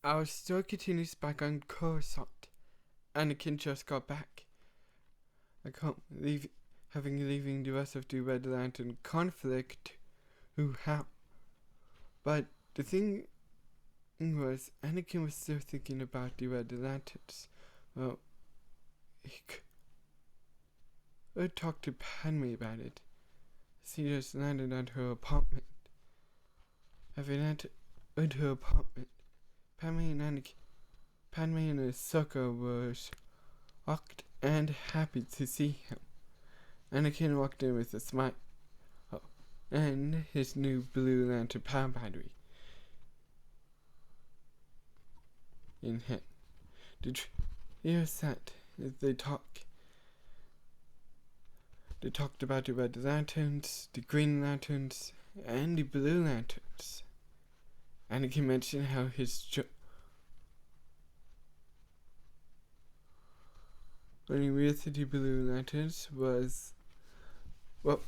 Our story continues back on Coruscant. Anakin just got back. I can't believe leaving the rest of the Red Lantern conflict. How? But the thing was, Anakin was still thinking about the Red Lanterns. Well, he could talk to Padme about it. She just landed at her apartment. Having entered her apartment, Padme and Ahsoka were shocked and happy to see him. Anakin walked in with a smile and his new Blue Lantern power battery in hand. The trio sat as they talked. They talked about the Red Lanterns, the Green Lanterns, and the Blue Lanterns. Anakin mentioned how running with the Blue Lanterns was... Well,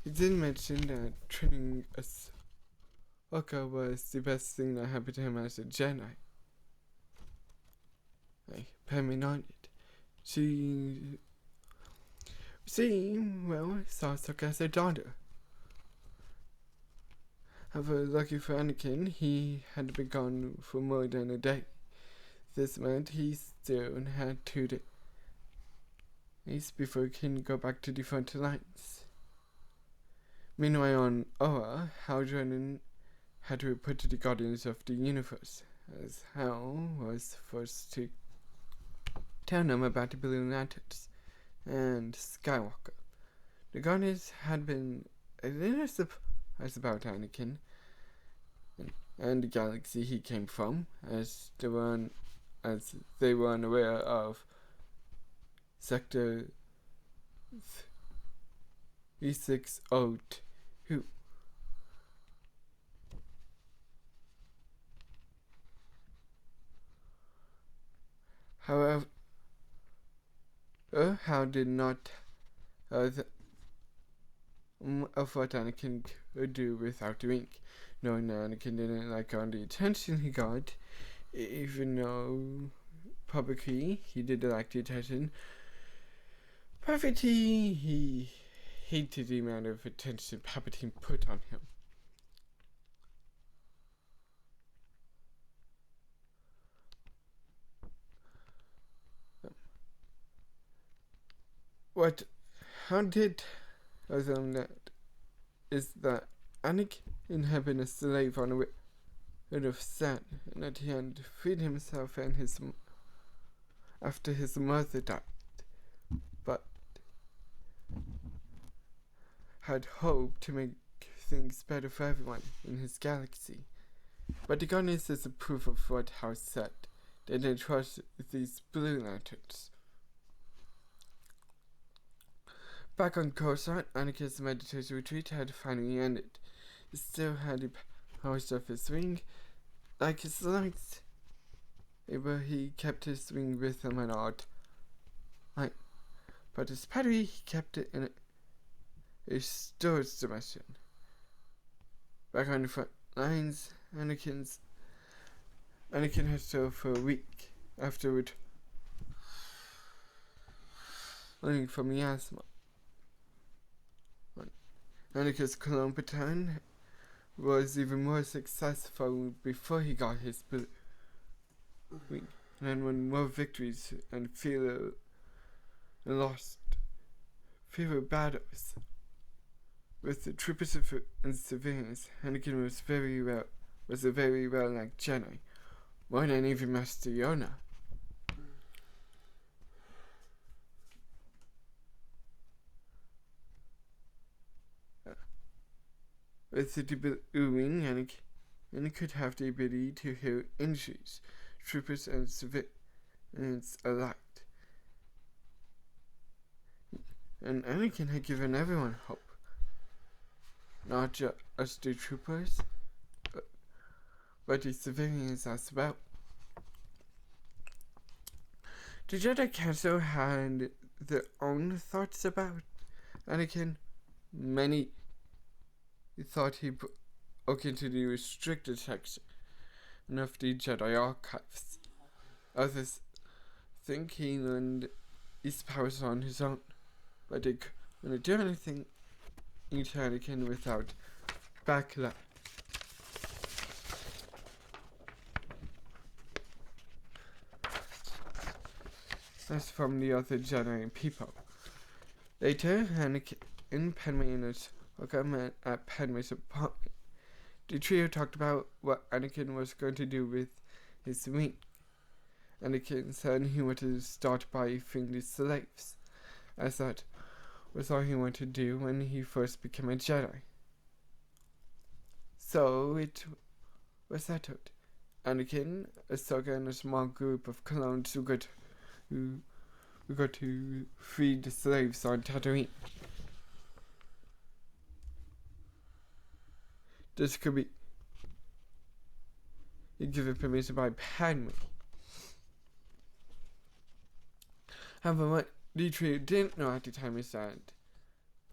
he did mention that training Ahsoka was the best thing that happened to him as a Jedi. Padme nodded. She saw Ahsoka as a daughter. However, lucky for Anakin, he had been gone for more than a day. This meant he still had 2 days before he can go back to the front lines. Meanwhile, on Oa, Hal Jordan had to report to the Guardians of the Universe, as Hal was forced to tell them about the Blue Lanterns and Skywalker. The Guardians had been a little surprised about Anakin and the galaxy he came from, as they were unaware of Sector 3602. However, Hal did not of what Anakin could do without the ink, knowing that Anakin didn't like all the attention he got, even though publicly he did like the attention. Privately, he hated the amount of attention Palpatine put on him. How did that is that Anakin had been a slave on a world of sand, and that he had freed himself and after his mother died, but had hoped to make things better for everyone in his galaxy. But the Guardians is a proof of what House said. They didn't trust these Blue Lanterns. Back on Coruscant, Anakin's meditation retreat had finally ended. He still had the powers of his ring, like his lights. But he kept his ring with him at all times. But his battery, he kept it in a storage dimension. Back on the front lines, Anakin had served for a week afterward, learning from miasma. Anakin's clone baton was even more successful before he got his blue wing, and won more victories and fewer battles. With the troopers and civilians, Anakin was a very well liked Jedi, more than even Master Yoda. With the blue wing, Anakin could have the ability to heal injuries, troopers and civilians alike. And Anakin had given everyone hope. Not just the troopers, but the civilians as well. The Jedi Council had their own thoughts about Anakin. Many thought he broke into the restricted section, of the Jedi archives. Others think he learned these powers on his own, but they couldn't do anything to Anakin without backlash. As from the other Jedi people. Later, Anakin and Padme and Ahsoka met at Padme's apartment. The trio talked about what Anakin was going to do with his ring. Anakin said he wanted to start by freeing the slaves, as that was all he wanted to do when he first became a Jedi. So it was settled. Anakin, Ahsoka, and a small group of clones who got to free the slaves on Tatooine. This could be given permission by Padme. However, what the trio didn't know at the time is that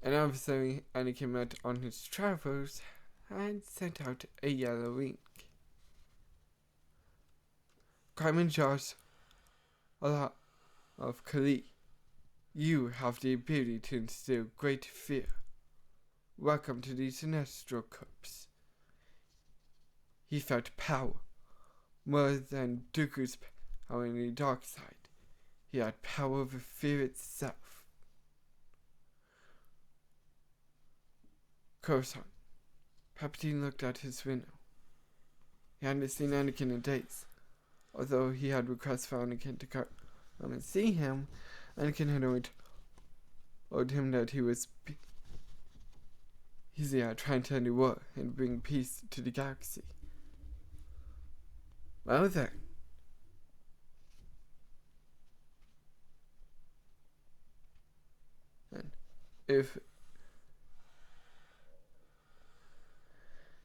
an adversary Anakin met on his travels had sent out a yellow ink. Carmen Josh, a lot of Kali, you have the ability to instill great fear. Welcome to the Sinestro Corps. He felt power, more than Dooku's power in the dark side. He had power over fear itself. Coruscant. Palpatine looked out his window. He hadn't seen Anakin in days. Although he had requests for Anakin to come and see him, Anakin had always told him that he was busy trying to end the war and bring peace to the galaxy. Well then. And if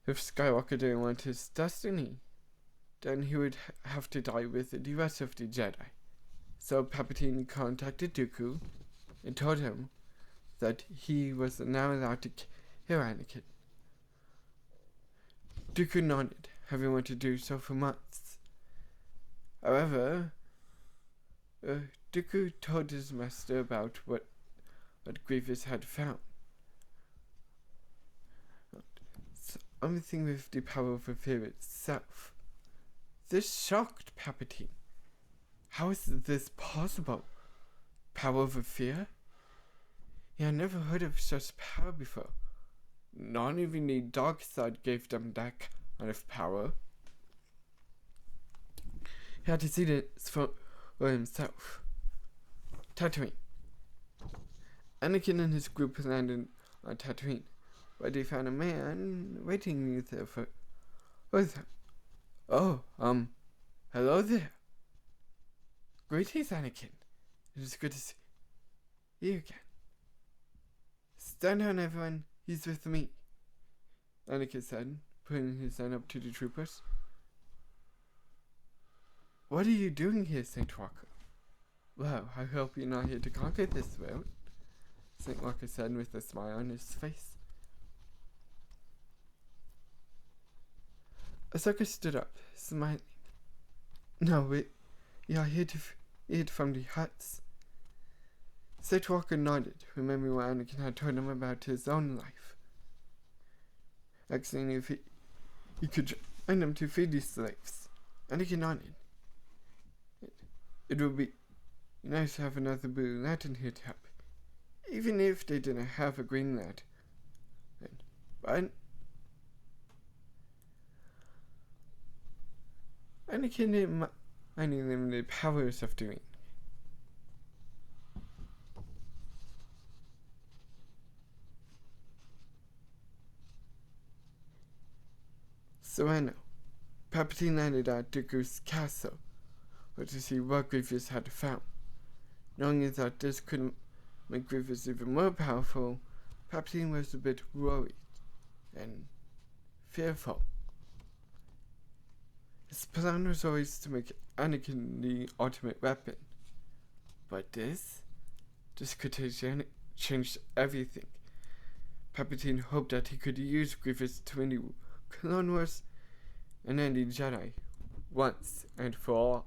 Skywalker didn't want his destiny, then he would have to die with the rest of the Jedi. So Palpatine contacted Dooku and told him that he was now allowed to kill Anakin. Dooku nodded, having wanted to do so for months. However, Dooku told his master about what Grievous had found. Something with the power of fear itself. This shocked Palpatine. How is this possible? Power over fear? He had never heard of such power before. Not even the dark side gave them that kind of power. He had to see this for himself. Tatooine. Anakin and his group landed on Tatooine, where they found a man waiting there for them. Oh, hello there. Greetings, Anakin. It is good to see you again. Stand down, everyone. He's with me, Anakin said, putting his hand up to the troopers. What are you doing here, Saint Walker? Well, I hope you're not here to conquer this world, Saint Walker said with a smile on his face. Ahsoka stood up, smiling. No, we are here to eat from the huts. Saint Walker nodded, remembering what Anakin had told him about his own life. Asking if he could join them to feed these slaves. Anakin nodded. It would be nice to have another Blue Lantern here to help, even if they didn't have a Green Lantern. But Anakin didn't mind the limited powers of doing. Sereno. Palpatine landed at Dooku's castle, or to see what Grievous had found. Knowing that this could make Grievous even more powerful, Palpatine was a bit worried and fearful. His plan was always to make Anakin the ultimate weapon, but this could change everything. Palpatine hoped that he could use Grievous to win the Clone Wars and end the Jedi once and for all.